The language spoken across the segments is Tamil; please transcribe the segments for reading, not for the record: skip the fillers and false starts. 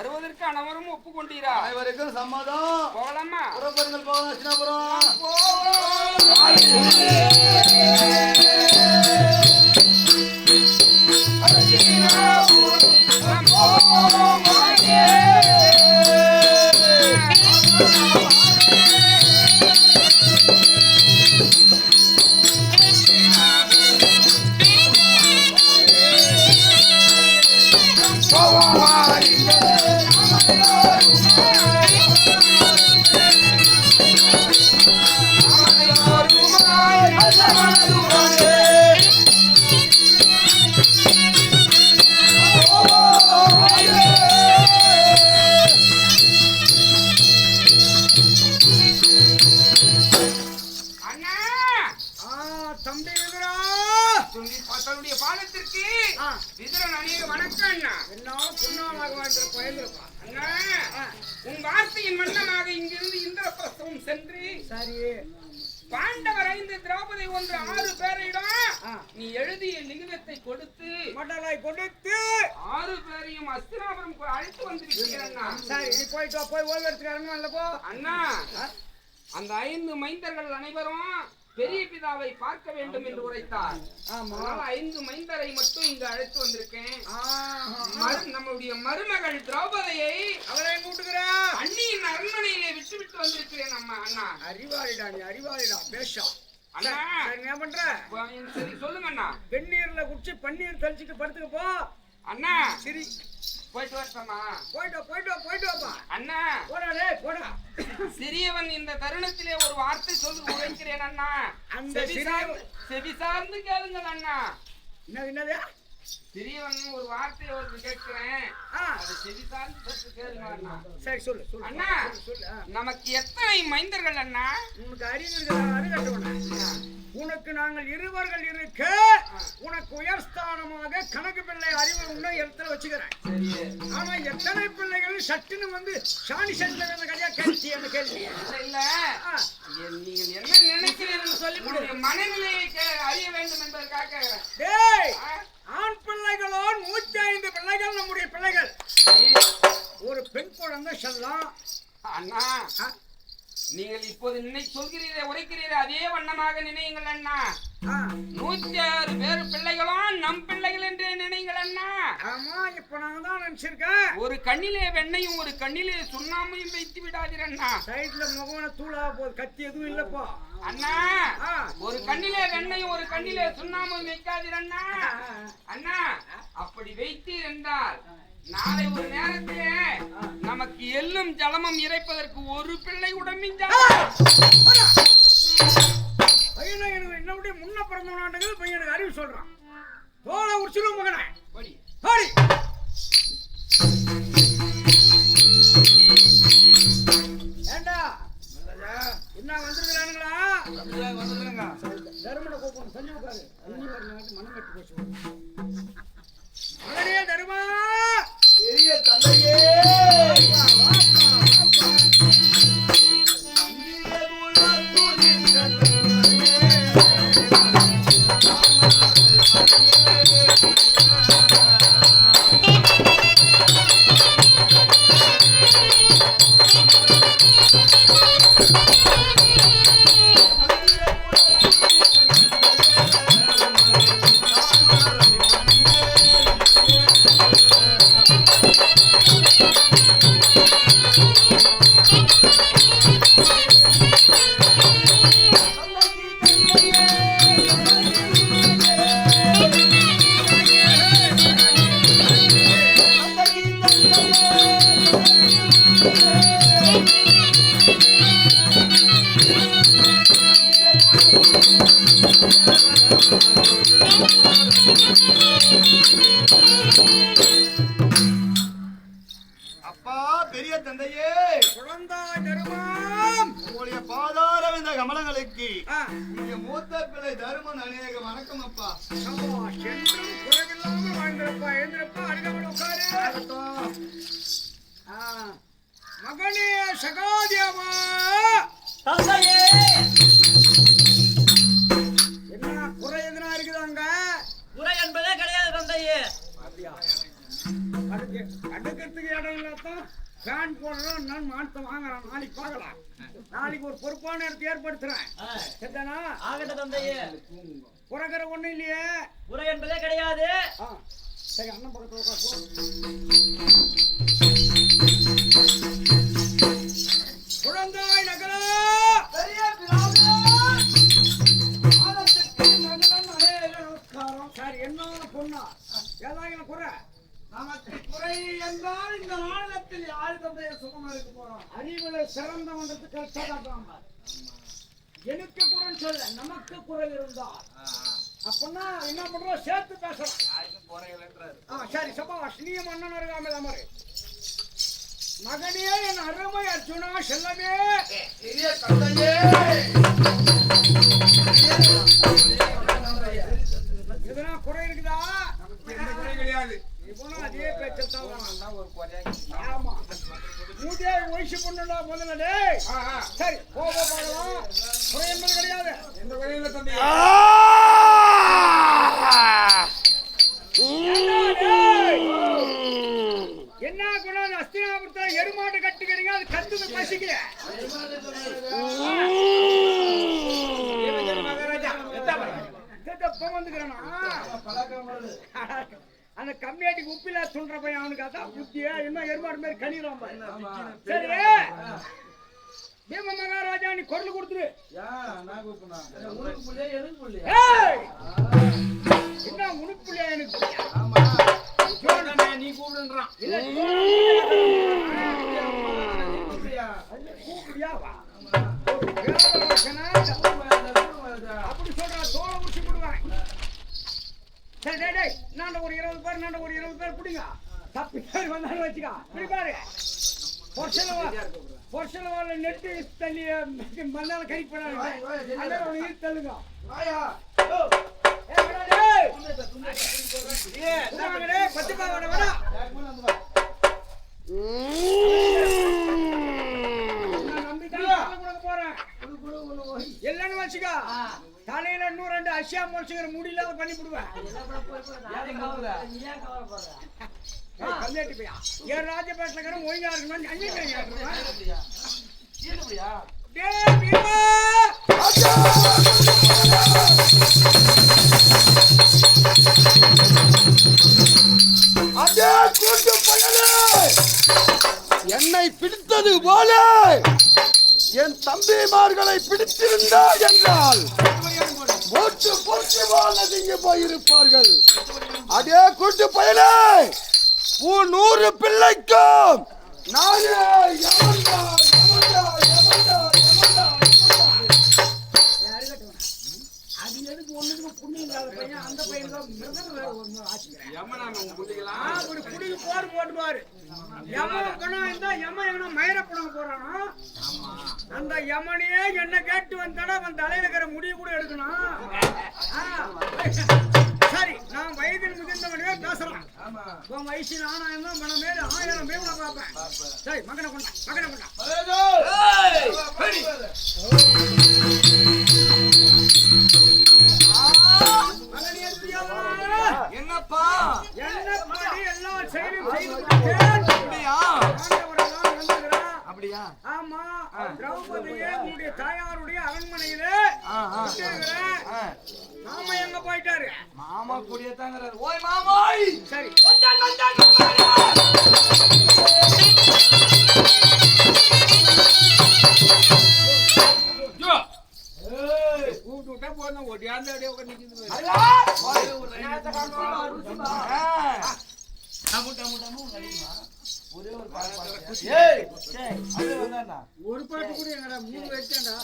வருவதற்கு அனைவரும் ஒப்புக்கொண்டீரா? அனைவருக்கும் சம்மதம். போகலாமா? புறப்படுங்கள், போகலாம். அர்ச்சனாபுரம் பாண்டவர் 5 திரௌபதி 1 6 பேரிடம் நீ எழுதிய லிங்கத்தை கொடுத்து மடலை கொடுத்து 6 பேரையும் அஸ்தினாபுரம் அழைத்து வந்திருக்கிறேன்னா. சரி, நீ போயிட்டு வா, போய் ஓய்வு எடுத்துக்காரங்க. அல்ல போ அண்ணா. அந்த 5 மைந்தர்கள் அனைவரும் பெரிய பிதாவை பார்க்க வேண்டும் என்று உரைத்தார். அதனால 5 மைந்தரை மட்டும் இங்கு அழைத்து வந்திருக்கேன். நம்மளுடைய மருமகள் திரௌபதியை அவரை கூட்டுகிறா அண்ணியின் அரண்மனையிலே விட்டு வந்திருக்கிறேன். நம்ம அண்ணா அறிவாளிடா, நீ அறிவாளிடா. பேஷா அண்ணா, என்ன பண்ற? சரி சொல்லுங்க அண்ணா. வெந்நீர்ல குடிச்சு பன்னீர் தெளிச்சுட்டு படுத்துக்க போ அண்ணா. சரி, போயிட்டு வரட்டமா? போயிட்டு வாப்பா அண்ணா. போடா போடா. சிறியவன் இந்த தருணத்திலே ஒரு வார்த்தை சொல்லி உரைக்கிறேன் அண்ணா. அந்த செவி சார்ந்து கேளுங்கள் அண்ணா. என்னது? சிறியவன் ஒரு வார்த்தை கேட்கிறேன், அது செவி சார்ந்து கேளுங்க அண்ணா. சரி, சொல்லு அண்ணா. நமக்கு எத்தனை மைந்தர்கள் அண்ணா? உனக்கு அறிவு. உனக்கு நாங்கள் இருவர்கள் இருக்க உனக்கு உயர்ஸ்தானமாக கணக்கு பிள்ளை அறிவு உன்னை இடத்துல வச்சுக்கிறேன். ஆனா எத்தனை பிள்ளைகள் சட்டுன்னு வந்து சாணி செட்டில் கடையா கேள்வி அந்த கேள்வி இல்ல. நீங்கள் என்ன நினைக்கிறீர்கள் சொல்லி மனநிலையை அறிய வேண்டும் என்பதற்காக. டேய், ஆண் பிள்ளைகளோ 105 பிள்ளைகள் நம்முடைய பிள்ளைகள். ஒரு பெண் குழந்தை செல்லாம். அண்ணா, நீங்கள் இப்போது சொல்கிறீரே உரைக்கிறீரே அதே வண்ணமாக நினையுங்கள் அண்ணா. 106 பேர் பிள்ளைகளும் நம் பிள்ளைகள் என்று நினைங்கள் அண்ணா. ஆமா, இப்ப நாங்க தான் நினைச்சிருக்கேன். ஒரு கண்ணிலே வெண்ணையும் ஒரு கண்ணிலே சுண்ணாமையும் வைத்து விடாதீர் அண்ணா. சைட்ல முகவன தூளா போது, கத்தி எதுவும் இல்லப்பா அண்ணா. ஒரு கண்ணிலே வெண்ணையும் ஒரு கண்ணிலே சுண்ணாமையும் வைக்காதீர் அண்ணா. அண்ணா, அப்படி வைத்தீர் என்றால் நாளை ஒரு நேரத்திலே நமக்கு எள்ளும் ஜலமும் இறைப்பதற்கு ஒரு பிள்ளை உடம்பிஞ்சா பையனை எனக்கு என்னுடைய முன்ன பிறந்த நாட்டுகள் பையனுக்கு அறிவு சொல்றான். தோலை உரிச்சிடும் மகனை. ஏண்டா என்ன வந்துருக்கிறானுங்களா? வந்துருங்க. தருமனை கூப்பிடணும். செஞ்சு உட்காரு. மனம் கட்டு போச்சு. மகனே தருமா, பெரிய தந்தையே, அப்பா பெரிய தந்தையே, குழந்தாய் தருமம், உங்களுடைய பாதார இந்த கமலங்களுக்கு நீங்க மூத்த பிள்ளை தருமன் அநேக வணக்கம் அப்பா. என்றும் குறைவில்லாமல் வாழ்ந்திருப்பா. எழுந்திருப்பா, அருகமல் உட்காரு. மகனே சகாதியமா, தந்தையே, என்ன குறை எதுனா இருக்குதாங்க? குறை என்பதே கிடையாது தந்தையே. அப்படியா? அடுத்த அடுக்கிறதுக்கு இடம் இல்லாதான் ஃபேன் போடுறோம் நான் மானத்தை வாங்குறேன். நாளைக்கு பார்க்கலாம். நாளைக்கு ஒரு பொறுப்பான இடத்தை ஏற்படுத்துறேன். சரிதானா? ஆகட்ட தந்தையே. குறைக்கிற ஒண்ணும் இல்லையே. குறை என்பதே கிடையாது. சரி அண்ணன் பக்கத்துல உட்கார். குழந்தாய் நகரா பெரிய சார் என்ன பொண்ணா ஏதாவது குறை நமக்கு குறை என்றால் இந்த நாடகத்தில் யாரு தந்தைய சுகமா இருக்க போறோம்? அறிவுல சிறந்தவன்றதுக்கு கஷ்டப்பட்டாங்க. எனக்கு குறை சொல்ல நமக்கு குறை இருந்தால் அப்படின்னா என்ன பண்றோம் சேர்த்து பேசலாம். சரி சபாஷ் நீ மன்னன் இருக்காம மாதிரி மகனே என் அருமை அர்ஜுனா செல்லமே எதுனா குறை இருக்குதா? கிடையாது. அதே பேச்சத்தான் ஆமா மூதே வயசு பொண்ணுடா முதல்ல டேய். சரி போக பார்க்கலாம். குறை என்பது கிடையாது. எந்த குறையில தம்பி என்ன குணம் அஸ்தினாபுரத்துல எருமாடு கட்டுக்கிறீங்க அது கத்துக்கு பசிக்கல அந்த கம்மியாட்டிக்கு உப்பில துண்ட பையன் அவனுக்கு அதான் புத்திய இன்னும் எருமாடு மாதிரி கணிடுவான். சரி பீம மகாராஜா நீ குரல் கொடுத்துரு. என்ன உனக்குள்ளே எனக்கு நீ கூப்பிடுன்றான். அப்படி சொல்றா தோலை முடிச்சு போடுவாங்க. சரி டேய் நான் ஒரு 20 பேர் நான் ஒரு 20 பேர் பிடிங்க. தப்பி பேர் வந்தாலும் வச்சுக்கா. இப்படி பாரு பொர்சலவால நெட்டு தள்ளி மண்ணால கை போடாது தள்ளுங்க. இல்லன்னு வச்சுக்கா தலையில 102 அசியா முடிச்சுக்கிற முடியல பண்ணி விடுவேன். கம்மியாட்டி போயா என் ராஜபேட்டில ஒழுங்கா இருக்கணும். என்னை பிடித்தது போல என் தம்பிமார்களை பிடித்திருந்தா என்றால் போட்டு பொறுத்து வாழ்ந்து இங்கு போயிருப்பார்கள். அதே கூட்டு பயலே 100 பிள்ளைக்கும் நானே அது எதுக்கு ஒண்ணுக்கு புண்ணியம் இல்லாத பையன் அந்த பையன் தான் ஒரு குடிக்கு போர் போட்டுவாரு. யமன் இருந்தா யமன் எவனா மயிரப்படம் போறானோ அந்த யமனையே என்ன கேட்டு வந்தாடா அவன் தலையில இருக்கிற முடிய கூட எடுக்கணும். சரி நான் வயதில் முதிர்ந்தவனே பேசுறான். உன் வயசு நானா இருந்தா மன மேல 1000 பேர் பார்ப்பேன். சரி மகனை கொண்டா என்னப்பா எல்லா செயலும் செய்து அப்படியா? ஆமா திரௌபதியே உன்னுடைய தாயாருடைய அரண்மனையிலே மாமா எங்க போயிட்டாரு? மாமா கூடியதாங்கிறாரு. ஓய் மாமாய் சரி கூப்பிட்டு விட்டா போதும் ஒடியாந்து அப்படியே நிக்குது. ஒரு பாட்டு கூட எங்கடா 3 வச்சேன்டா.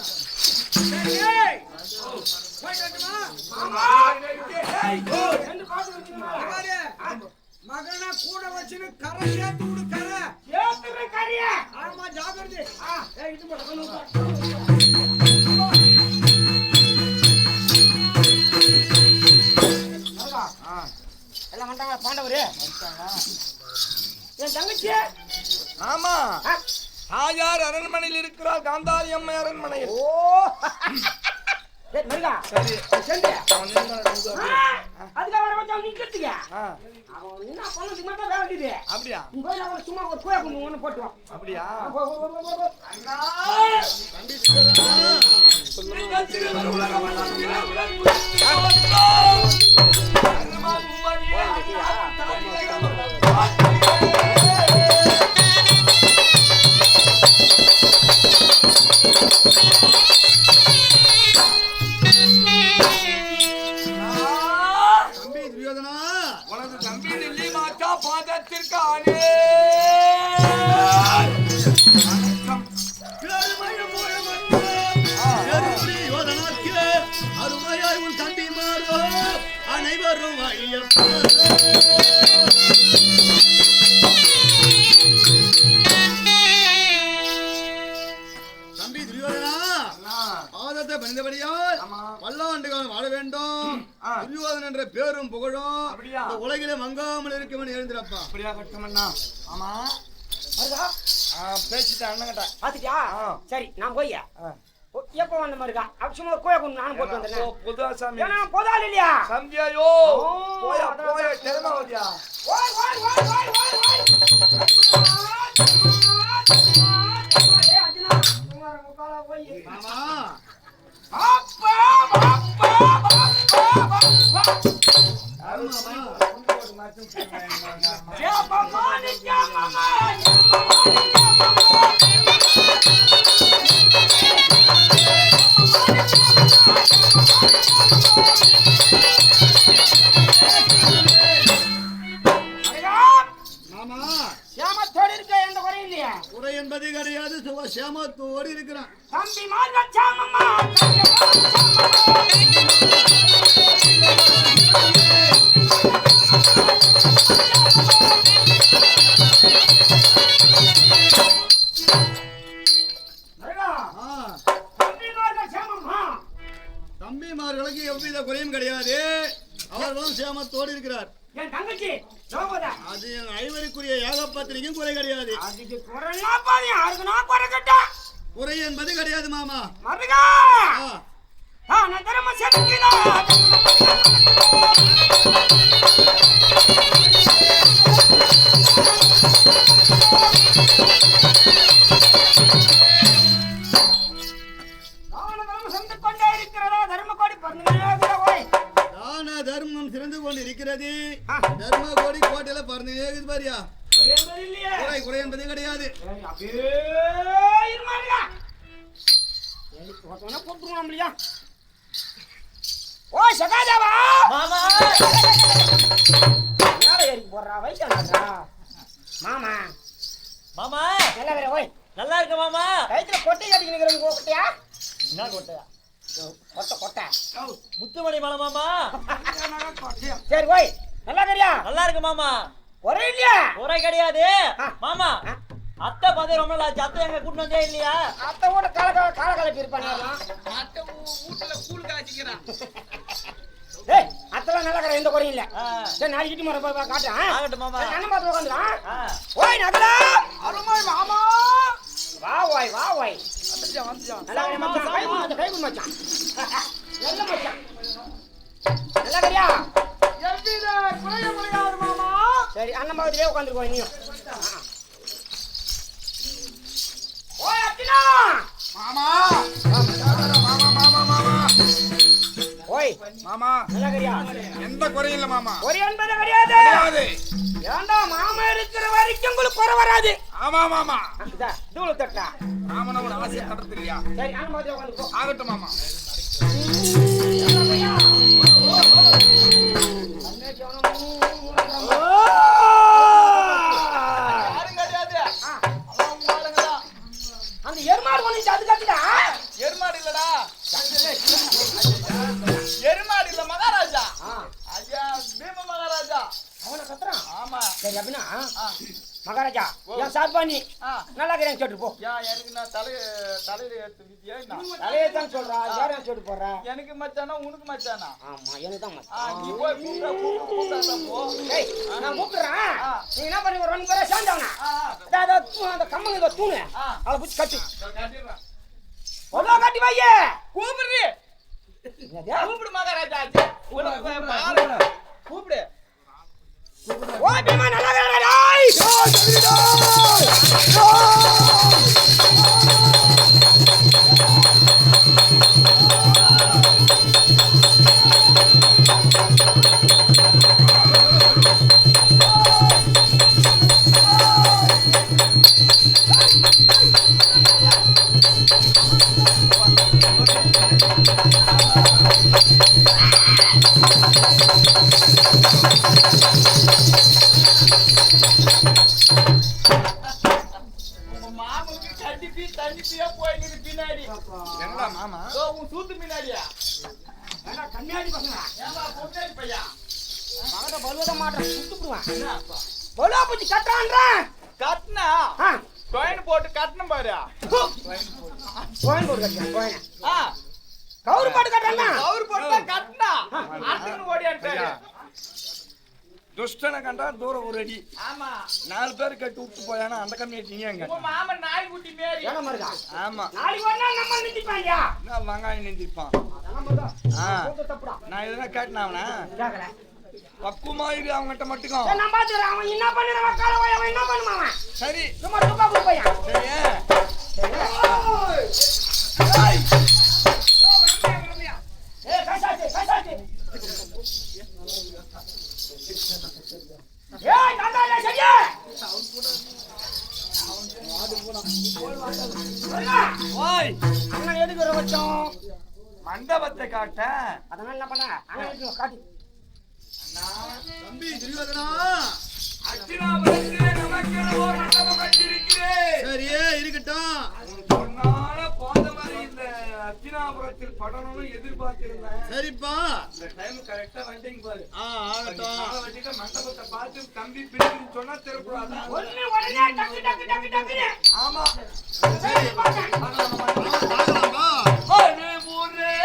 மகனா கூட வச்சுன்னு கரை சேர்த்து விடு. கரை ஆமா ஜாகிரதை. இது எல்லாம் வந்தாங்க பாண்டவரே. என் தங்கச்சி ஆமா தாயார் அரண்மனையில் இருக்கிறார். காந்தாரி அம்மை அரண்மனையில். ஓ டேய் மருகா சரி செண்டு அவன் நின்னு அதுக்கு வர கொஞ்சம் நிக்கிறதுக்கு ஆ அவன் என்ன பண்ணதுக்கு மட்டும் வேலை இருக்குது அப்படியா நீ போய் அவன் சும்மா ஒரு கோயா கொண்டு ஒன்று போட்டு வா அப்படியா தம்பி துரியோதனா உனது தம்பி நெல்லி மாட்டா பாதத்திற்கானே துரியோதனாக்கு அருமையாய் உன் தம்பி மாறோ அனைவரும் ஐயப்பா தம்பி துரியோதனா ஆதத்தை பணிந்தபடியால் ஆமா. பல்லாண்டு காலம் வாழ வேண்டும் துரியோதனன் என்ற பேரும் புகழும் அப்படியா? இந்த உலகிலே மங்காமல் இருக்கவன் எழுந்திரப்பா அப்படியா கட்டமண்ணா ஆமா மருகா பேசிட்டேன் அண்ணங்கிட்ட பாத்துட்டியா சரி நான் போய் எப்போ வந்த மருகா அவசியமா ஒரு கோயா கொண்டு நானும் போட்டு வந்தேன் புதுவா சாமி ஏன்னா போதால் இல்லையா சந்தியாயோ போயா போயா தெரியுமாவதியா ஓய் ஓய் ஓய் ஓய் ஓய் ஓய் ஏய் அர்ஜுனா உங்க முக்கால போய் மாமா அப்பா அப்பா அப்பா மாமா சேமத்தோடு இருக்க எந்த குறையும் இல்லையா குறை என்பது கிடையாது சேமத்தோடு இருக்கிறான் தம்பி மார்கள் சாமம்மா தம்பிமார்களுக்கு எவ்வித குறையும் கிடையாது அவர்களும் சேமத்தோடு இருக்கிறார் என் தங்கச்சி ஜோபதா அது என் ஐவருக்குரிய ஏகப்பத்திரிக்கும் குறை கிடையாது அதுக்கு குறைனா பாதி யாருக்கு நான் குறை கேட்டா குறை என்பது கிடையாது மாமா மருகா நான் தரமா செதுக்கினா தர்மம் சிறந்து கொண்டு இருக்கிறது தர்ம கோடி கோட்டையில பறந்து பாரியா குறை குறை என்பது கிடையாது ஓ சகாதேவா மாமா மேல ஏறி போடுறா வயசானாடா மாமா மாமா நல்லா வேற ஓய் நல்லா இருக்க மாமா வயித்துல கொட்டை கட்டிக்கு நிக்கிறவங்க கொட்டையா என்ன கொட்டையா கொட்டை கொட்டை முத்துமணி மலை மாமா சரி ஓய் நல்லா கரியா நல்லா இருக்கு மாமா ஒரே இல்லையா குறை கிடையாது மாமா அத்தை பாத்து ரொம்ப நாள் அத்தை எங்க கூட்டு வந்தே இல்லையா அத்தை கூட கால பிரிப்பானே அத்தை வீட்டுல கூழ் காய்ச்சிக்கிறான். ஏய் அத்தெல்லாம் நல்லா கரை எந்த குறையும் இல்ல சரி நாளைக்கு மரம் போய் காட்டுறேன் ஆகட்டும் மாமா அண்ணன் பார்த்து உட்காந்துலாம் ஓய் நகலா அருமை மாமா வா ஓய் வா ஓய் வந்துச்சான் நல்லா கரை மச்சான் கை மச்சான் நல்ல மச்சான் நல்லா கரியா எவ்வித குறைய முடியாது மாமா. சரி அண்ணன் பக்கத்துலயே உட்காந்துருக்கோம் இனியும் ஓய் அத்தினா மாமா மாமா மாமா மாமா ஓய் மாமா நல்லா கரியா எந்த குறையும் இல்ல மாமா ஒரு என்பது கிடையாது கிடையாது. ஏண்டா மாமா இருக்கிற வரைக்கும் உங்களுக்கு குறை வராது ஆமா மாமா இதா தூள தட்டா மாமன ஒரு ஆசையை தட்டுறது இல்லையா சரி அண்ணன் பக்கத்துல உட்காந்துக்கோ ஆகட்டும் மாமா அந்த எருமாடு ஒண்ணு அது கத்துடா எருமாடு இல்லடா எருமாடு இல்ல மகாராஜா ஐயா பீம மகாராஜா அவனை கத்துறான் ஆமா சரி அப்படின்னா மகாராஜா என் சார்பா நீ நல்லா இருக்கிறேன் சொல்லிட்டு போ யா எனக்கு நான் தலையில எடுத்து விதியா தலையை தான் சொல்றா யாரும் சொல்லிட்டு போடுற எனக்கு மச்சானா உனக்கு மச்சானா ஆமா எனக்கு தான் மச்சான் நீ போய் கூப்பிட்டா போ ஏய் நான் கூப்பிடுறேன் நீ என்ன பண்ணி ஒரு 2 பேரை சேர்ந்தவனா அந்த கம்மங்க இந்த தூணு அதை பிடிச்சி கட்டு கட்டிடுறேன் ஒவ்வொரு கட்டி வையே கூப்பிடுறி கூப்பிடு மகாராஜா கூப்பிடு ஓ பீமா நல்லா கன்னியாடி பசங்க பையா பலுவத மாட்டேன் சுட்டுடுவேன் பலுவா பூச்சி கட்டுறான்றேன் கட்டினா கோயின் போட்டு கட்டணும் பாரு கோயின் போட்டு கட்டுறேன் கோயின் ஆ கவுரு போட்டு கட்டுறேன் கவுரு போட்டு கட்டினா அடுத்து ஓடியாட்டாரு துஷ்டனை கண்டா தூரம் ஒரு அடி. ஆமா 4 பேர் கட்டி விட்டு போயானா அந்த கம்மியாச்சு நீ எங்க உங்க மாமன் நாய் குட்டி மேரி ஏன மருதா ஆமா நாளைக்கு ஒரு நாள் நம்ம நிதிப்பாங்க நான் வெங்காயம் நிந்திப்பான். நான் எதுனா கேட்டேன் அவனை பக்குவமா இரு அவங்ககிட்ட மட்டும் நான் பாத்துறேன் அவன் என்ன பண்ணுறான் கால போய் அவன் என்ன பண்ணுவான் அவன் சரி சும்மா துப்பா குப்பையா சரியா ஏய் கசாச்சு ஏய் தாத்தாடா சரியா ஓய் அண்ணா எதுக்கு வர வச்சோம் மண்டபத்தை காட்ட அதனால என்ன பண்ண அண்ணா எதுக்கு காட்டி தம்பி துரியோதனா அர்ச்சனாபுரத்திலே நமக்கென ஒரு மண்டபம் கட்டியிருக்கிறேன். சரியே இருக்கட்டும். உன் பொன்னான பாதவரை இந்த அர்ச்சனாபுரத்தில் படணும்னு எதிர்பார்த்திருந்தேன். சரிப்பா இந்த டைம் கரெக்டா வந்துட்டீங்க பாரு. ஆகட்டும். வச்சுட்டு மண்டபத்தை பார்த்து தம்பி பிடிக்குன்னு சொன்னா திருப்பூடாதா உடனே டக்கு ஆமா சரி பார்க்கலாம்பா. அரே ஊரே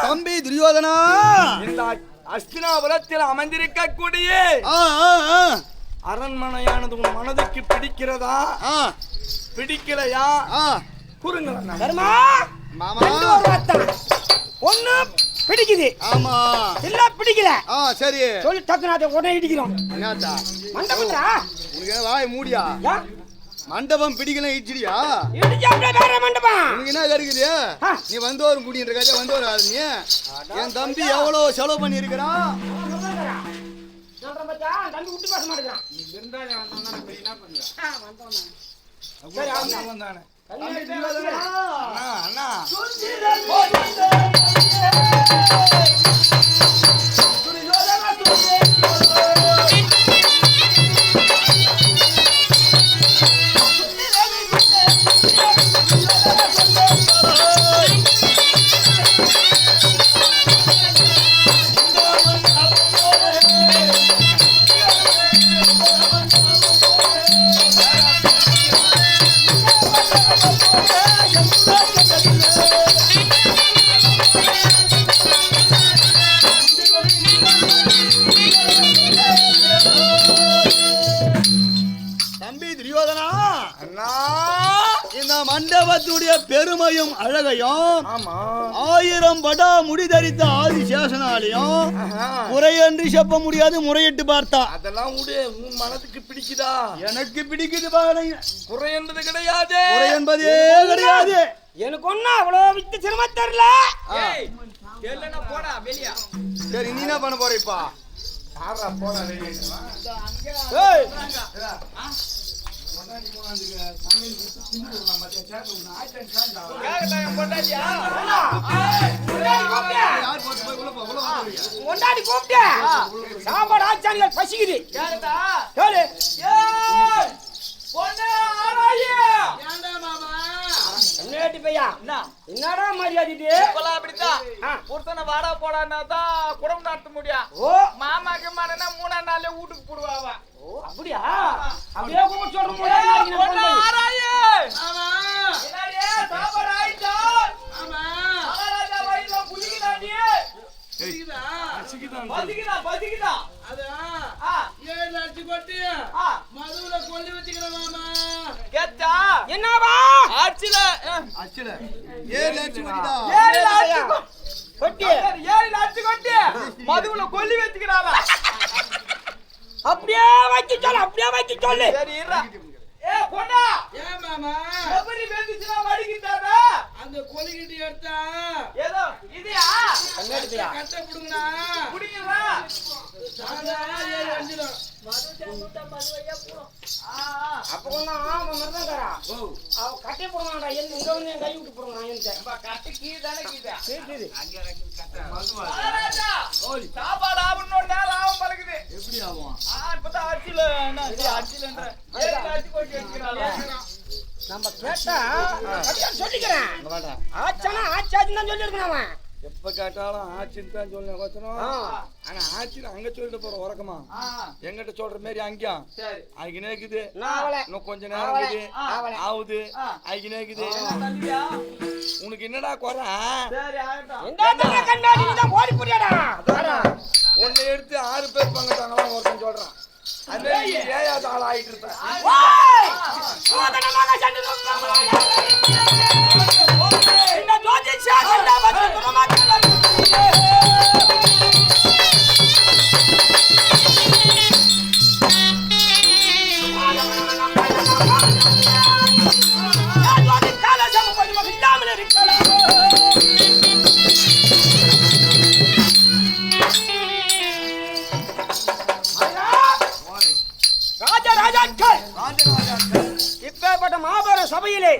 தம்பி துரியோதனா இந்த அஸ்தினாபுரத்தில் அமர்ந்திருக்கக்கூடிய அரண்மனையானது உன் மனதுக்கு பிடிக்கிறதா பிடிக்கலையா கூறுங்களா தர்மா மாமா ஒண்ணு பிடிக்குது ஆமா இல்ல பிடிக்கல சரி சொல்லி டக்குனு அதை உடனே இடிக்கிறோம் என்னத்தா மண்டபத்தா உனக்கு வாய் மூடியா மண்டபம் பிடிக்கல இடிச்சிடியா இடிச்சு அப்படியே வேற மண்டபம் உனக்கு என்ன கருக்குது நீ வந்து ஒரு குடின்ற கதையா வந்து ஒரு ஆள் நீ என் தம்பி எவ்வளவு செலவு பண்ணி இருக்கிறான் தம்பி விட்டு பேச மாட்டேங்கிறான் அண்ணா ஆ அண்ணா இந்த மண்டபத்துடைய பெருமையும் அழகையும் ஆமா 1000 படா முடி தரித்த ஆதிசேஷனாலையும் குறையன்றி செப்ப முடியாது முறையிட்டு பார்த்தா அதெல்லாம் விடு உன் மனதுக்கு பிடிக்குதா எனக்கு பிடிக்குது பாருங்க குறை என்பது கிடையாது குறை என்பதே கிடையாது எனக்கு ஒன்னும் அவ்வளவு வித்து சிரம தெரியல தெரியலன்னா போடா வெளியா. சரி நீ என்ன பண்ண போற இப்ப கொண்டாடி கூப்பிட்டு சாப்பாடு ஆச்சாரிகள் பசிக்குது என்னடி பையா என்னடா மரியாதை புருஷனை வாடா போடான்னா தான் குடும்பம் நடத்த முடியும். ஓ மாமாக்கு மனனா 3 நாள்ல வீட்டுக்கு போடுவாவ. ஓ அப்படியா அப்படியே கூப்பிட்டு சொல்றோம் என்னவா அச்சில 7 லட்சம் கொட்டி மதுவுல கொல்லி வச்சுக்கிறாங்க. அப்படியே வைக்க சொல்லு அப்படியே வைக்க சொல்லு சரி இருடா. ஏ பொண்ணா ஏன் மாமா எப்படி வெந்துச்சுனா வடிக்கிட்டாரா அந்த கொல்லிக்கிட்டி எடுத்தா ஏதோ இதையா கண்ணடியா கட்ட புடுங்கனா புடிங்கடா சாதா ஏறி அஞ்சிடும் மது ஜாமுட்டா மதுவையா போறோம். அப்ப ஒண்ணா மறந்தாங்கடா அவ கட்டே போடுவாங்கடா இங்க வந்து கை விட்டு போடுறான் என்ன கட்ட கீ தானே கீதா சரி மகாராஜா ஓய் சாப்பாடு ஆவணும் நேரம் ஆவும் பழகுது. எப்படி ஆகும் இப்பதான் அரிசில என்ன அரிசிலன்ற ஏறி அரிசி போட்டு வச்சிராளா நம்ம கேட்டா கட்டான் சொல்லிக்கிறேன் ஆச்சானா ஆச்சாச்சுன்னு தான் சொல்லிருக்கேன் அவன் எப்ப கேட்டாலும் ஆச்சின்னு தான் சொல்லுங்க கோச்சனம் ஆனா ஆச்சின்னு அங்க சொல்லிட்டு போற உறக்கமா எங்கிட்ட சொல்ற மாதிரி அங்கேயும் சரி அதுக்கு நேக்குது நாவல இன்னும் கொஞ்ச நேரம் இருக்குது ஆகுது அதுக்கு நேக்குது தள்ளியா உனக்கு என்னடா குறை சரி ஆகட்டும். இந்த கண்ணாடி தான் ஓடி புரியடா ஒன்னு எடுத்து 6 பேர் பங்கட்டாங்களாம் ஒருத்தன் சொல்றான் அதே ஏயாத ஆள் ஆயிட்டு இருப்பேன் ஓய் சோதனமாக சண்டை இந்த ஜோதி சாகண்டா வந்து குணமாக்கி ஜோதி கால சமபதி இல்லாமல் இருக்கலாம் ராஜாக்கள் இப்பேற்பட்ட மாபெரும் சபையிலே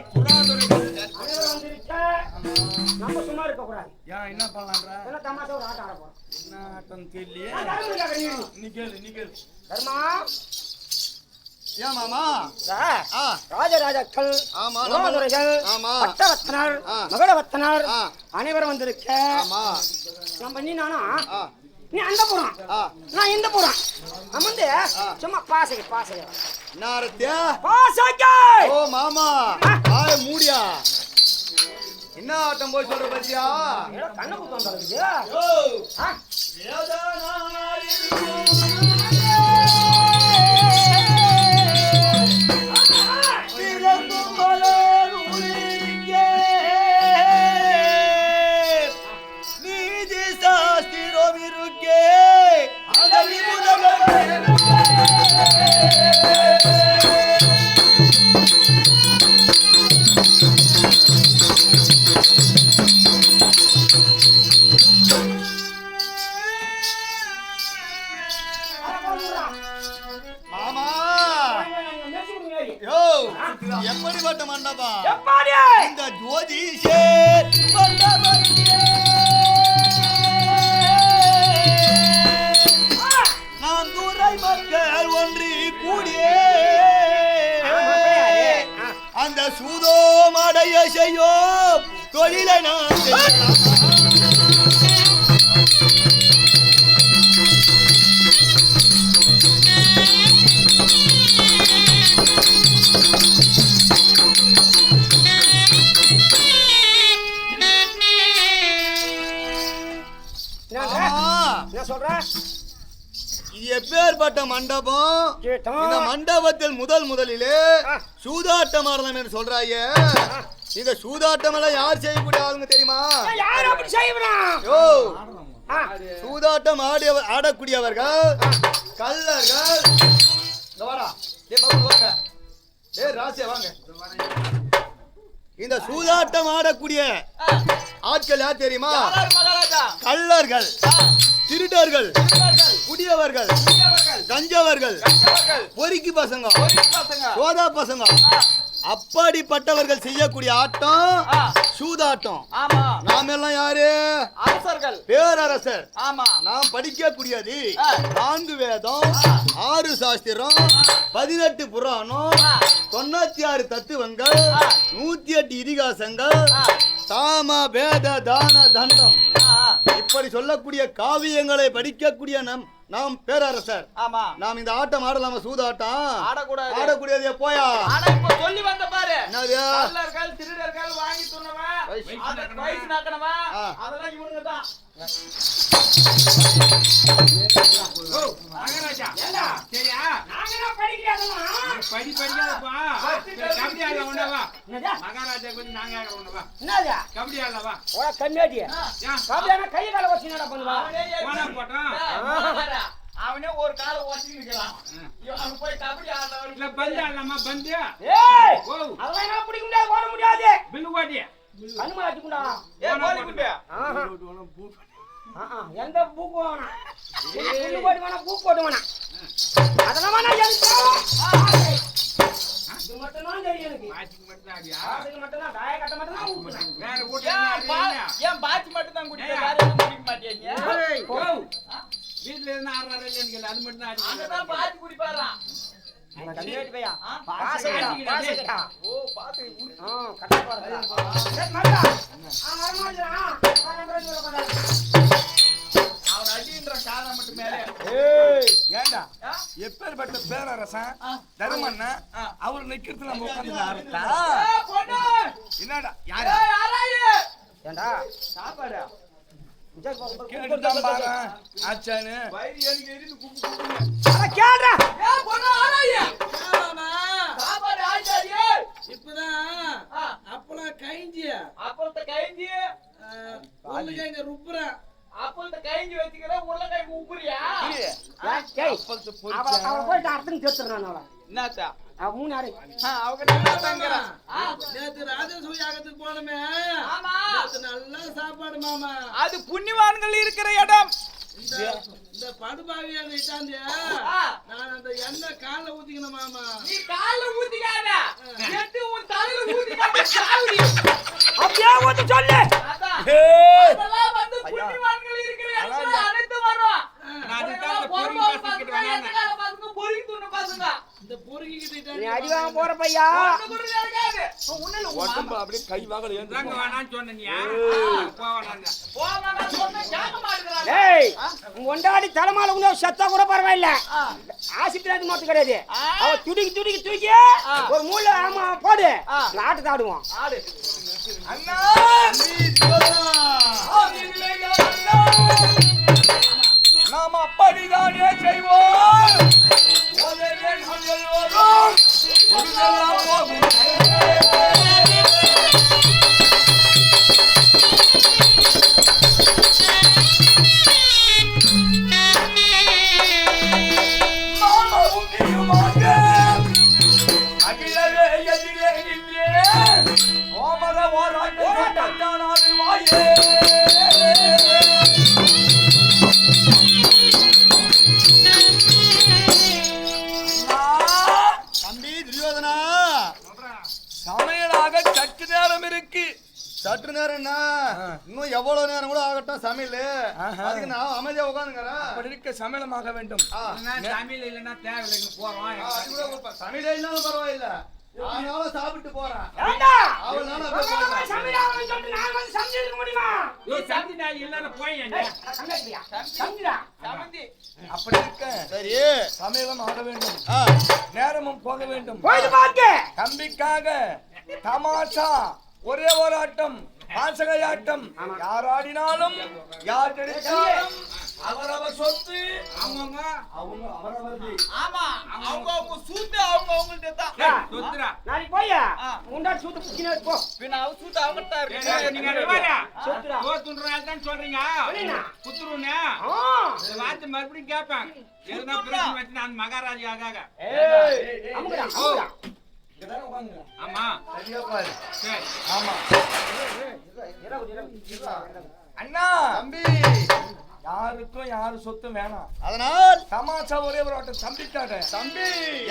நம்ம சும்மா இருக்க கூடாது ஏன் என்ன பண்ணலாம்டா என்ன தமாஷா ஒரு ஆட்டம் ஆட போறோம் என்ன ஆட்டம் தெரியலையே தர்மா நீ கேளு ஏன் மாமா ராஜராஜாக்கள் ஆமா ரோமதுரைகள் ஆமா பட்டவத்தனர் மகளவத்தனர் ஆ. அனைவரும் வந்திருக்க ஆமா நம்ம நீ நானும் ஆ நீ அந்த புறம் நான் இந்த புறம் நம்ம வந்து சும்மா பாசைய நாரத்தியா பாசைக்க ஓ மாமா ஆய மூடியா என்ன ஆட்டம் போய் சொல்ற பத்தியா கண்ணு குத்தம் தருது நீதி சாஸ்திரம் இருக்கே அந்த மாமா யோ எப்படிப்பட்ட மண்டபம் இந்த ஜோதிஷே நான் துறை மக்கள் ஒன்றி கூடியே அந்த சூதோம் அடைய செய்யும் தொழிலை நான் என்ன சொல்ற இது எப்பேற்பட்ட மண்டபம்? இந்த மண்டபத்தில் முதலிலே சூதாட்டம் ஆடலாம் என்று சொல்றாயே. இந்த சூதாட்டம் எல்லாம் யார் செய்யக்கூடிய ஆளுங்க தெரியுமா? யார் அப்படி செய்யணும்? ஓ, சூதாட்டம் ஆடக்கூடியவர்கள் கள்ளர்கள். இந்த வாடா, டேய் பாபு வாங்க, டேய் ராசியா வாங்க. இந்த சூதாட்டம் ஆடக்கூடிய ஆட்கள் யார் தெரியுமா? கள்ளர்கள், திருடர்கள், குடியவர்கள், கஞ்சவர்கள், பொறுக்கி பசங்க, சோதா பசங்க, அப்படிப்பட்டவர்கள் செய்யக்கூடிய ஆட்டம் சூதாட்டம். நாம் எல்லாம் யாரு? அரசர்கள், பேரரசர். ஆமா. நாம் படிக்கக்கூடியது 4 வேதம், 6 சாஸ்திரம், 18 புராணம், 96 தத்துவங்கள், 108 இதிகாசங்கள், சாம வேத தான தண்டம், இப்படி சொல்லக்கூடிய காவியங்களை படிக்கக்கூடிய நாம் பேரரசர். ஆமா. நாம் இந்த ஆட்டம் ஆடலாமா? சூதாட்டம் ஆடக்கூடாது. போயா? ஆனா இப்ப சொல்லி வந்த பாரு, என்னது? கள்ளர்கள், திருடர்கள், வாங்கி துண்ணவன், வயசு நாக்கனவன், அதெல்லாம் இவனுங்க தான். மகாராஜா சரியா? நாங்க படிக்கிறதெல்லாம் படிக்காதப்பா. கபடி ஆடலாம் ஒண்ணவா? மகாராஜா கொஞ்சம் நாங்க ஆடுறோம் ஒண்ணவா? என்னது? கபடி ஆடலாவா? ஓ கம்மியாடி. கபடினா கை கால வச்சு என்னடா பண்ணுவா? போனா போட்டோம். அவனே ஒரு கால ஓட்டிட்டு நிக்கலாம். அவன் போய் கபடி ஆடுறவன் இல்ல பந்து ஆடலாமா? பந்து ஏய் ஓ அதெல்லாம் என்ன பிடிக்க முடியாது, ஓட முடியாது. பில்லு பாட்டி கண்ணுமா வச்சுக்குண்டா. கோலி குண்டு. எந்த பூக்கு வேணாம், புல்லு போட்டு வேணாம், பூ போட்டு வேணாம், அதெல்லாம் வேணாம். இது மட்டும் தான் தெரியும் எனக்கு. பாட்டிக்கு மட்டும் ஆடியா? அதுக்கு மட்டும் தான் தாய கட்ட மட்டும் தான் ஊத்துறேன். வேற கூட்டம் ஏன் பாத்தி மட்டும் தான் குடிக்க, வேற எதுவும் குடிக்க மாட்டியா? வீட்டுல இருந்து ஆடுறாரு இல்லைன்னு அது மட்டும் தான் ஆடி. அங்கதான் பாத்தி குடிப்பாராம். கம்மியாடி பையா பாசக்கடா. ஓ பாத்தி கட்ட போறதா? சரி மறடா. வரமாட்டா. அவன் அடின்ற காலம் மட்டும் மேலே. ஏண்டா எப்பேற்பட்ட பேரரசன் தருமன்னா அவர் நிக்கிறது நம்ம உட்கார்ந்து பொண்ணு என்னடா யாரு யாராயே ஏண்டா சாப்பாடு கேட்டுதான் பாரு ஆச்சானு வயிறு எனக்கு எரிந்து குப்பு அட கேடா. பொண்ணு ஆராயே சாப்பாடு ஆச்சாரியே. இப்பதான் அப்பெல்லாம் கைஞ்சி அப்பளத்தை கைஞ்சி உருளைக்கிழங்க ருப்புறேன். அப்பளத்தை கைஞ்சி வச்சுக்கிற உருளைக்கிழங்கு உப்புறியா? டேய் அவ போய் அர்த்தம் கேட்றறான் அவ. என்னத்தா மூணு ஆறு அவங்க நல்லா தங்கறான். நேத்து ராஜசூய யாகத்துக்கு போனமே, ஆமா நல்ல சாப்பாடு மாமா. அது புண்ணியவான்கள் இருக்கிற இடம். இந்த படுபாவியான இட்டாந்தியா நான் அந்த எண்ணெய் கால ஊத்திக்கணும் மாமா. நீ கால்ல ஊத்திக்காத, எட்டு உன் தலையில ஊத்திக்காத சாவுடி. அப்படியே வந்து சொல்லு. அதான் அதெல்லாம் வந்து புண்ணியவான்கள் இருக்கிற இடத்துல அனைத்து வரும். நான் அதுக்காக பொறுக்கி பசங்கிட்டு வந்தானே. பொறுக்கி துண்ண பசங்க இந்த பொறுக்கிக்கிட்டு நீ அடி வாங்க போற பையா. குரு இருக்காது. உன்ன உடம்பு அப்படியே கை வாங்கல நாங்க வேணான்னு சொன்னீங்க. போவானாங்க. போவானா சொன்னா கேட்க மாட்டேங்கறாங்க. டேய் ஒண்டாடி தலைமால உன செத்தா கூட பரவாயில்லை, ஆசிபிராஜ் மாத்து கிடையாது. அவ துடிக்கி ஒரு மூளை ஆமா போடு, நாட்டு தாடுவோம். ஆடு அண்ணா நாம அப்படிதானே செய்வோம். அகிலவே எதிரே நின்றே ஓமர ஓராட்டே வாயே. தம்பி துரியோதனா, சமையலாக சற்று நேரம் இருக்கு. சற்று நேரம்னா இன்னும் எவ்வளவு நேரம் கூட ஆகட்டும் சமையல். அதுக்கு நான் அமைதியா உட்காந்துக்கிறேன். அப்படி இருக்க சமையலமாக வேண்டும். தமிழ் இல்லைன்னா தேவையில்லைங்க போறோம். சமையலே இல்லாலும் பரவாயில்ல, ஆனாலும் சாப்பிட்டு போறேன். ஏண்டா அவனால அப்படியே போறேன். சமையலான்னு சொல்லிட்டு நான் வந்து சமைச்சிருக்க முடியுமா? நீ சந்தி நாய் இல்லைன்னா போய் சமைச்சியா சமைடா. சமந்தி அப்படி இருக்க சரி சமையலும் ஆக வேண்டும், நேரமும் போக வேண்டும். போயிட்டு பாத்து தம்பிக்காக தமாஷா ஒரே ஒரு ஆட்டம், பாசகை ஆட்டம். யார் ஆடினாலும் யார் ஜெயித்தாலும் அவரவர் சொத்து அவங்க அவங்க அவரவர்து. ஆமா அவங்க அவங்க சூத்து அவங்க அவங்கள்ட்ட தான். சொத்துடா. நாளைக்கு போய் முன்னாடி சூத்து புடிச்சினே போ. பின்ன அவ சூத்து அவங்கள்ட்ட இருக்கு. நீங்க ரெடியா? சொத்துடா. தோத்துன்றாங்க தான் சொல்றீங்க. குத்துருனே. இந்த வார்த்தை மறுபடியும் கேட்பேன். எதுனா பிரச்சனை வச்சுனா அந்த மகாராஜா ஆகாக. ஏய் அமுக்குடா அமுக்குடா. இங்கதான் உட்கார்ந்து. ஆமா. சரியா பாரு. சரி. ஆமா. அண்ணா தம்பி யாருக்கும் யாரு சொத்தும் வேணாம். அதனால் தமாஷா ஒரே ஒரு வாட்டம் தம்பிட்டாட. தம்பி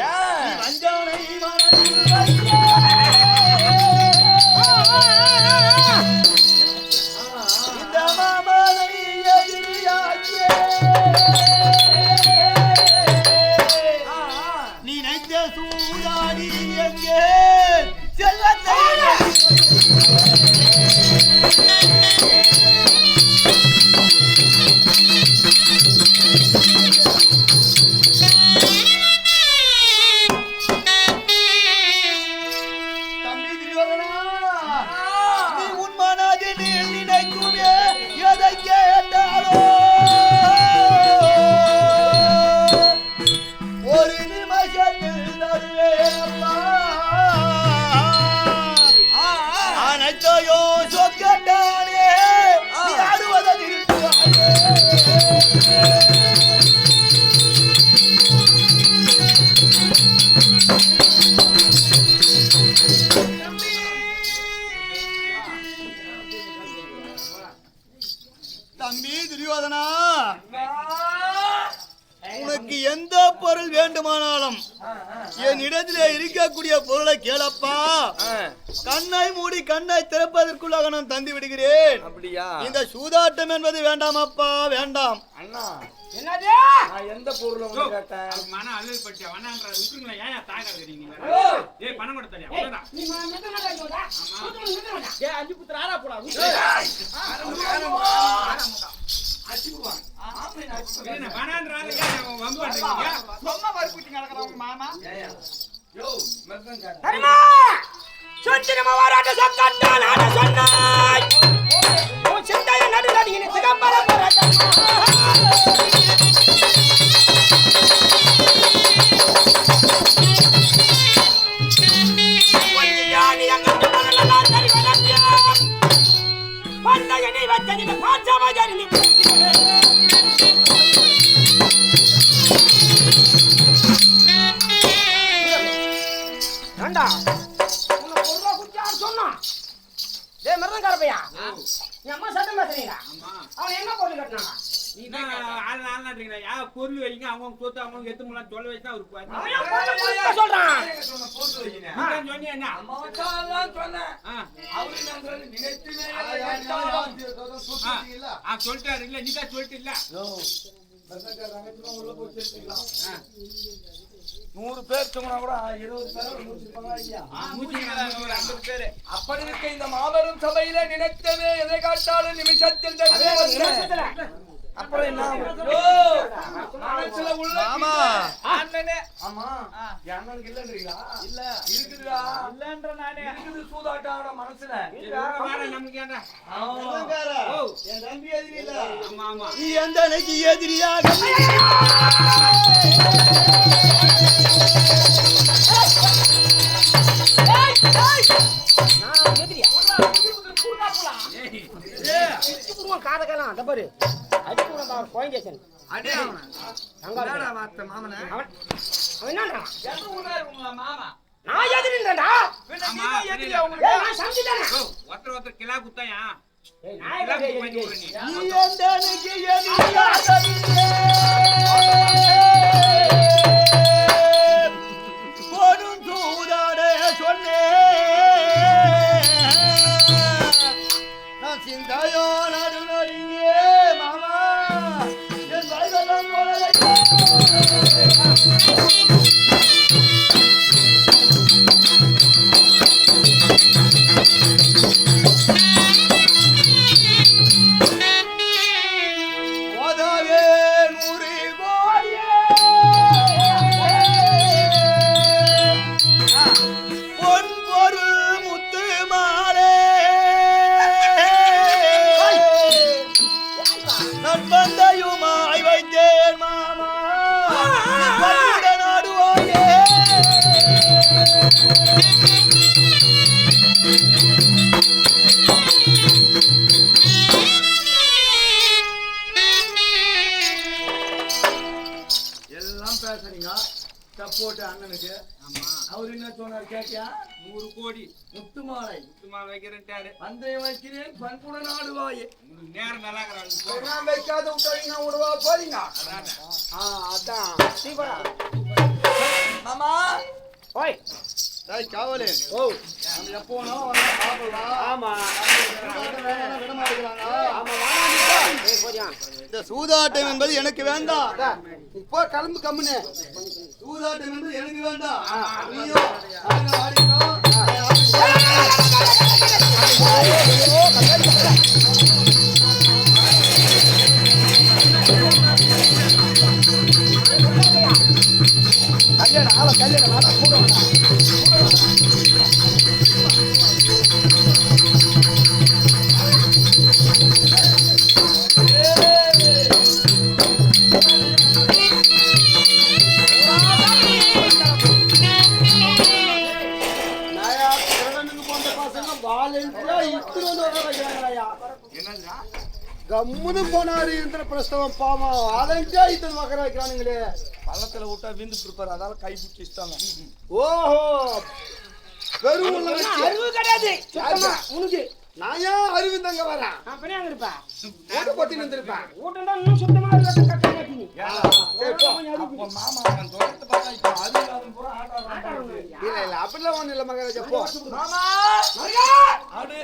ஏன் வஞ்சானை மனதில் வைத்தே. இந்த மாமனை எதிரியாக்கியே. நீ நினைத்த சூதாடி எங்கே செல்வத்தை தம்பி திரியோதனா, நீ உன் மனதில் நினைக்குமே எதை கேட்டாலோ ஒரு நிமிஷத்தில் தருவேனப்பா. அனைத்தையோ சொக்கட்டானே நீ ஆடுவதில் இருக்கிறாயே. தம்பி துரியோதனா, உனக்கு எந்த பொருள் வேண்டுமானாலும் என் இடத்திலே இருக்கக்கூடிய பொருளை கேளப்பா. கண்ணை மூடி கண்ணை திறப்பதற்குள்ளாக நான் தந்து விடுகிறேன். அப்படியா? இந்த சூதாட்டம் என்பது வேண்டாம் அப்பா, வேண்டாம். அண்ணா என்னது? நான் எந்த பொருளை வந்து கேட்டேன்? அது மன அழுது பட்டியா வண்ணான்ற விட்டுருங்களா? ஏன் தாகாது நீங்க? ஏய் பணம் கூட தரியா? அவ்வளவுடா. நீ மெத்தன நடக்குடா. சூத்து மெத்தன. ஏய் அஞ்சு புத்திர ஆறா போடா. என்ன பணம்ன்றால ஏன் வம்பு பண்றீங்க? சொன்ன மறுபடியும் நடக்கறவங்க மாமா. யோ மெத்தன கேட்டா. தெரியுமா? சொத்து நம்ம வாராட்ட சத்தத்தால் ஆட சொன்னாய். உன் சிந்தைய நடுநடுங்கி நீ திகம்பர போராட்டமா. பொய்யானி எங்கட்டு மனலாம் தரிவனத்தியா. பண்டைய நீ வச்ச நீ பாச்சமாஜரி நீ புத்தியே. ஏண்டா உன்னை பொருளா குடிச்சு யார் சொன்னா? டேய் மருதங்கார பையா, நீ அம்மா சத்தம் பேசுறீங்க. அவன் என்ன போட்டு கட்டினாங்க? நீ தான் ஆள் ஆள்ன்றீங்களா? யா பொருள் வைங்க அவங்க சொத்து அவங்க எத்து முலாம் சொல்ல வச்சு தான் அவருக்கு அவன் ஏன் பொருளை குடிக்க சொல்றான்? சொன்ன போட்டு வைங்க. நீ தான் சொன்னியா என்ன? அம்மாச்சாலாம் சொன்னேன். ஆ. அவரு நான் சொன்ன நினைத்துமே சொல்லிட்டாரு இல்ல நீ தான் சொல்லிட்டு இல்ல. 100 பேர் சொன்னா கூட 20 பேர் முடிச்சிருப்பாங்க ஐயா. ஒரு 50 பேரு. அப்படி இருக்க இந்த மாபெரும் சபையில நினைத்தவே எதை காட்டாலும் நிமிஷத்தில் தருவேன். அப்புறம் என்ன மனசுல உள்ள மாமா. அண்ணனே. ஆமா அண்ணனுக்கு இல்லன்றீங்களா? இல்ல இருக்குதுடா. இல்லன்ற நானே இருக்குது சூதாட்டாட மனசுல. நமக்கு ஏன்டா? என் தம்பி எதிரி இல்ல. ஆமா ஆமா. நீ எந்த அன்னைக்கு எதிரியாக நான் எதிரியா? ஏய் காதகலாம் அத பாரு. அடிச்சு கூட பாரு கோயங்கேசன். அடே என்னடா வார்த்தை மாமனே? அவன் என்னடா? எந்த ஊரா உங்க மாமா? நான் எதிரின்றடா. பின்ன ஆமா, நீங்க எதிரியா ஏய் உங்களுக்கு? நான் சம்திதானே. ஒருத்தர் கிலா குத்தாயா? ஏய் நான் எதிரி. நீ எந்த அன்னைக்கு எதிரியாக போடும் தூதாட சொன்னேன். நான் சிந்தையோ நடுநடுங்கியே மாமா என் வயதெல்லாம் போல ஓதாவே 100 கோடியே பொன் பொருள் முத்து மாலே நற்பந்தையுமா வைக்கிறியா 100 கோடி முத்து மாலை சும்மா வைக்கிறேன்ட்டாரு. பந்தயம் வைக்கிறேன் பண்புடன் ஆடுவாயே உங்களுக்கு நேரம் நல்லாங்கிறாங்க. நான் வைக்காத விட்டாங்க விடுவா போறீங்க அதான் மாமா ஓய் டேய் காவலே ஓ நம்ம எப்போ வேணாலும் வந்து சாப்பிடலாம். ஆமா வேணாம் விட மாட்டேங்கிறாங்க. ஆமா வாடா ஏய் போறியா இந்த சூதாட்டம் என்பது எனக்கு வேண்டாம். இப்போ கிளம்பு கம்முனு சூதாட்டம் என்பது எனக்கு வேண்டாம். நீயும் ஆடுங்க, ஆடிக்கோ. கம்முனு போனாரு இந்த பிரசவம் பாவம் அலைஞ்சா இத்தனை வகர வைக்கிறானுங்களே பள்ளத்துல விட்டா விந்து கொடுப்பாரு அதால கை பிடிச்சி இஷ்டம் ஓஹோ வெறும் உள்ள வச்சு அறிவு கிடையாது சுத்தமா உனக்கு. நான் ஏன் அறிவுந்தங்க வரேன் அப்படியே அங்க இருப்பா. ஓட்ட பத்தி வந்திருப்பேன் ஊட்டம் தான் இன்னும் சுத்தமா இருக்க கட்ட மாட்டீங்க. சரி போ அப்ப மாமா அவன் தோட்டத்தை பார்த்தா இப்ப அது இல்லாத பூரா ஆட்டாடுறான் இல்ல இல்ல அப்படிலாம் ஒண்ணு இல்ல மகாராஜா போ மாமா ஆடு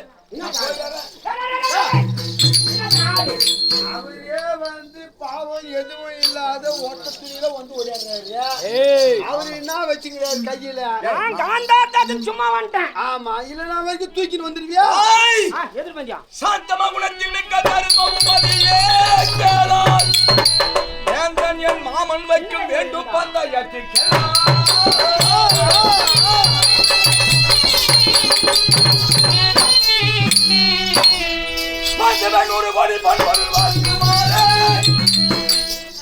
அவரே வந்து பாவம் எதுவும் இல்லாத ஓட்ட துணியில வந்து ஓடிடுறாரு அவரு என்ன வச்சுக்கிறாரு கையில நான் காந்தாத்தாத்துக்கு சும்மா வந்துட்டேன். ஆமா இல்லன்னா வரைக்கும் தூக்கிட்டு வந்துருவியா எதிர் பஞ்சா சாந்தமா குணத்தில் மிக்க தருமம் மதியே கேளாய் வேந்தன் என் மாமன் வைக்கும் வேண்டும் பந்தயத்தை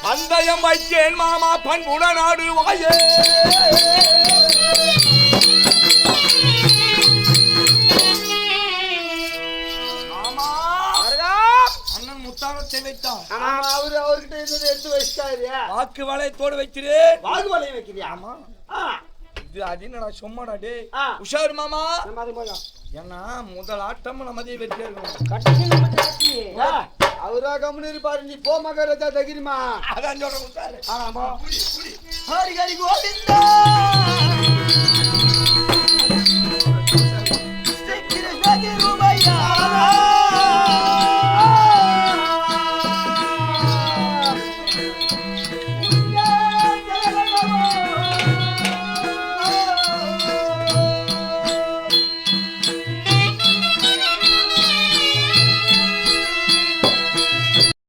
பந்தயம் வைத்தேன் மாமா பண்புடன் ஆடுவாயே மாமா அண்ணன் முத்தாரத்தை வைத்தான் அவரு அவர்கிட்ட இருந்தது எடுத்து வச்சிட்டாரு வாக்கு வளையத்தோடு வைத்திரு வாகு வலையை வைக்கிறியா ஆமா ஆ, இது அதினடா சும்மாடா டேய் ஆ. உஷார் மாமா நம்ம அது போதும். ஏன்னா முதல் ஆட்டம் நம்மதே வெற்றி இருக்கணும் கட்டி நம்ம கட்டி. ஆ, அவரா கம்முனு இருப்பாரு நீ போ மகாராஜா தகிரிமா அதான் சொல்றேன் உஷாரு ஆமா ஹரி ஹரி கோவிந்தா